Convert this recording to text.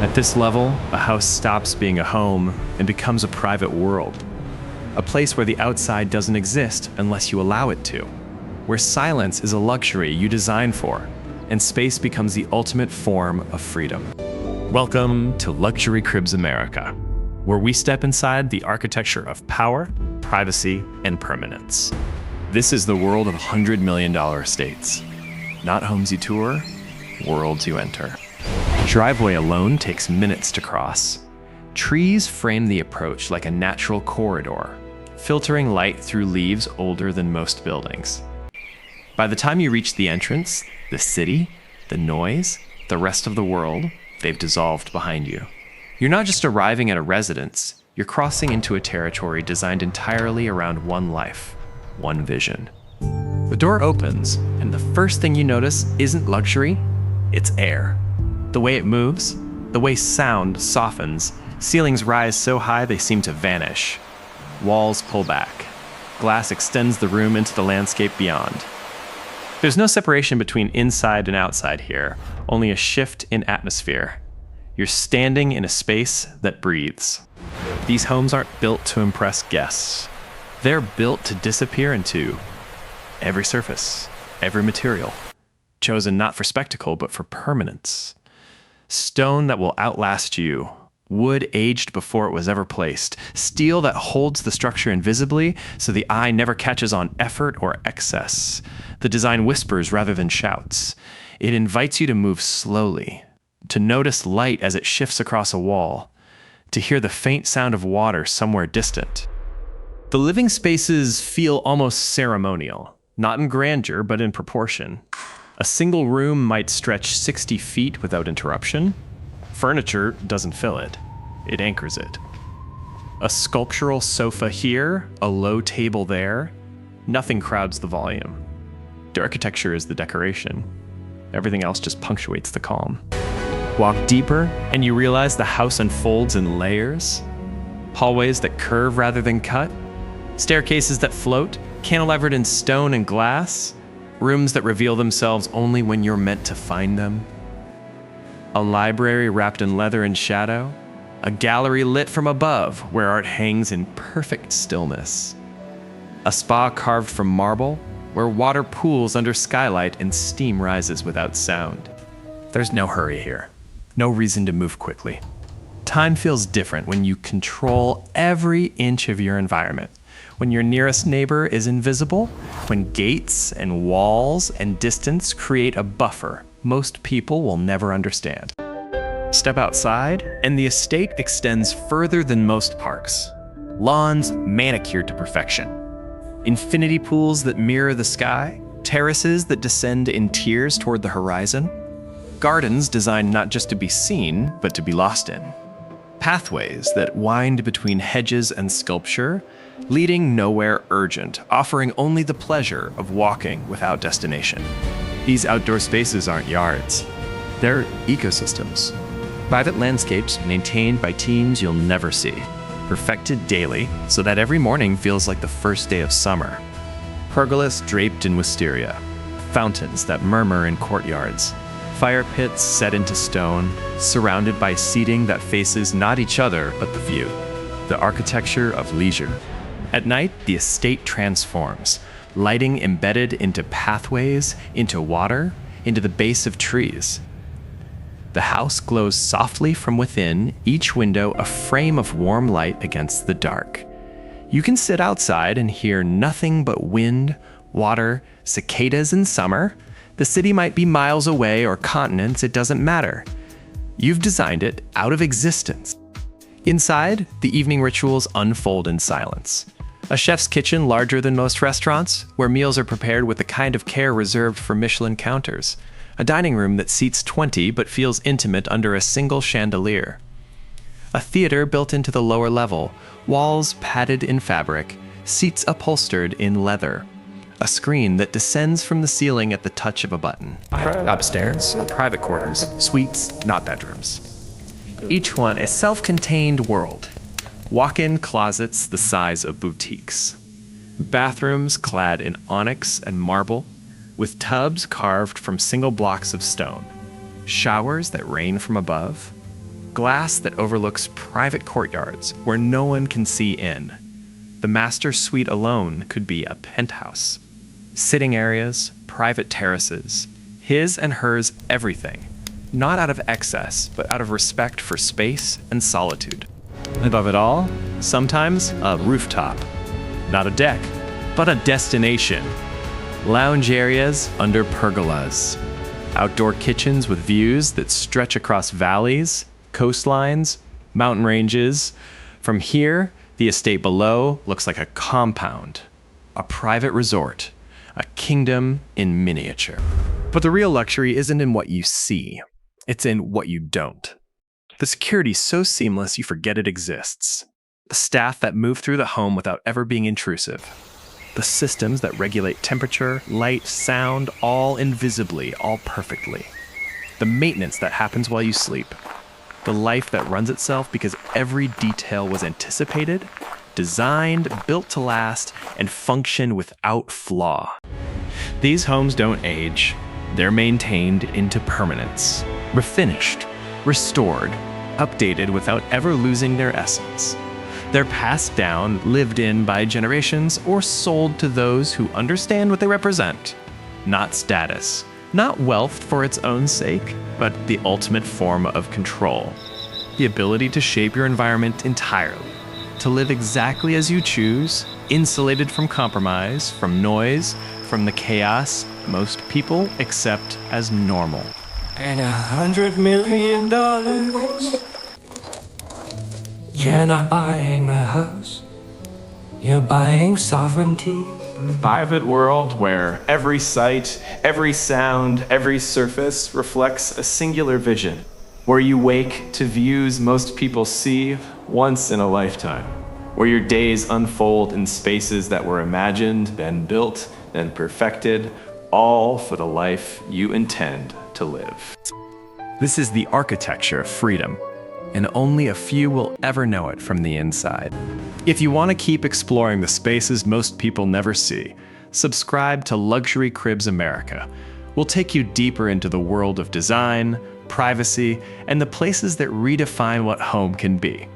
At this level, a house stops being a home and becomes a private world. A place where the outside doesn't exist unless you allow it to. Where silence is a luxury you design for, and space becomes the ultimate form of freedom. Welcome to Luxury Cribs America, where we step inside the architecture of power, privacy, and permanence. This is the world of $100 million estates. Not homes you tour, worlds you enter. Driveway alone takes minutes to cross. Trees frame the approach like a natural corridor, filtering light through leaves older than most buildings. By the time you reach the entrance, the city, the noise, the rest of the world, they've dissolved behind you. You're not just arriving at a residence, you're crossing into a territory designed entirely around one life, one vision. The door opens, and the first thing you notice isn't luxury, it's air. The way it moves, the way sound softens, ceilings rise so high they seem to vanish. Walls pull back. Glass extends the room into the landscape beyond. There's no separation between inside and outside here, only a shift in atmosphere. You're standing in a space that breathes. These homes aren't built to impress guests. They're built to disappear into every surface, every material, chosen not for spectacle, but for permanence. Stone that will outlast you, wood aged before it was ever placed, steel that holds the structure invisibly so the eye never catches on effort or excess. The design whispers rather than shouts. It invites you to move slowly, to notice light as it shifts across a wall, to hear the faint sound of water somewhere distant. The living spaces feel almost ceremonial, not in grandeur, but in proportion. A single room might stretch 60 feet without interruption. Furniture doesn't fill it, it anchors it. A sculptural sofa here, a low table there. Nothing crowds the volume. The architecture is the decoration. Everything else just punctuates the calm. Walk deeper, and you realize the house unfolds in layers. Hallways that curve rather than cut. Staircases that float, cantilevered in stone and glass. Rooms that reveal themselves only when you're meant to find them. A library wrapped in leather and shadow. A gallery lit from above where art hangs in perfect stillness. A spa carved from marble where water pools under skylight and steam rises without sound. There's no hurry here. No reason to move quickly. Time feels different when you control every inch of your environment. When your nearest neighbor is invisible, when gates and walls and distance create a buffer most people will never understand. Step outside, and the estate extends further than most parks. Lawns manicured to perfection. Infinity pools that mirror the sky, terraces that descend in tiers toward the horizon. Gardens designed not just to be seen, but to be lost in. Pathways that wind between hedges and sculpture, leading nowhere urgent, offering only the pleasure of walking without destination. These outdoor spaces aren't yards. They're ecosystems. Private landscapes maintained by teams you'll never see, perfected daily so that every morning feels like the first day of summer. Pergolas draped in wisteria, fountains that murmur in courtyards, fire pits set into stone, surrounded by seating that faces not each other but the view. The architecture of leisure. At night, the estate transforms, lighting embedded into pathways, into water, into the base of trees. The house glows softly from within, each window a frame of warm light against the dark. You can sit outside and hear nothing but wind, water, cicadas in summer. The city might be miles away or continents, it doesn't matter. You've designed it out of existence. Inside, the evening rituals unfold in silence. A chef's kitchen larger than most restaurants, where meals are prepared with the kind of care reserved for Michelin counters. A dining room that seats 20 but feels intimate under a single chandelier. A theater built into the lower level, walls padded in fabric, seats upholstered in leather. A screen that descends from the ceiling at the touch of a button. Upstairs, private quarters, suites, not bedrooms. Each one a self-contained world. Walk-in closets the size of boutiques. Bathrooms clad in onyx and marble, with tubs carved from single blocks of stone. Showers that rain from above. Glass that overlooks private courtyards where no one can see in. The master suite alone could be a penthouse. Sitting areas, private terraces, his and hers everything, not out of excess, but out of respect for space and solitude. Above it all, sometimes a rooftop. Not a deck, but a destination. Lounge areas under pergolas. Outdoor kitchens with views that stretch across valleys, coastlines, mountain ranges. From here, the estate below looks like a compound, a private resort, a kingdom in miniature. But the real luxury isn't in what you see, it's in what you don't. The security's so seamless you forget it exists. The staff that move through the home without ever being intrusive. The systems that regulate temperature, light, sound, all invisibly, all perfectly. The maintenance that happens while you sleep. The life that runs itself because every detail was anticipated, designed, built to last, and function without flaw. These homes don't age. They're maintained into permanence, refinished, restored, updated without ever losing their essence. They're passed down, lived in by generations, or sold to those who understand what they represent. Not status, not wealth for its own sake, but the ultimate form of control. The ability to shape your environment entirely, to live exactly as you choose, insulated from compromise, from noise, from the chaos most people accept as normal. And $100 million. You're not buying a house. You're buying sovereignty. Private world where every sight, every sound, every surface reflects a singular vision, where you wake to views most people see once in a lifetime, where your days unfold in spaces that were imagined, then built, then perfected, all for the life you intend to live. This is the architecture of freedom, and only a few will ever know it from the inside. If you want to keep exploring the spaces most people never see, subscribe to Luxury Cribs America. We'll take you deeper into the world of design, privacy, and the places that redefine what home can be.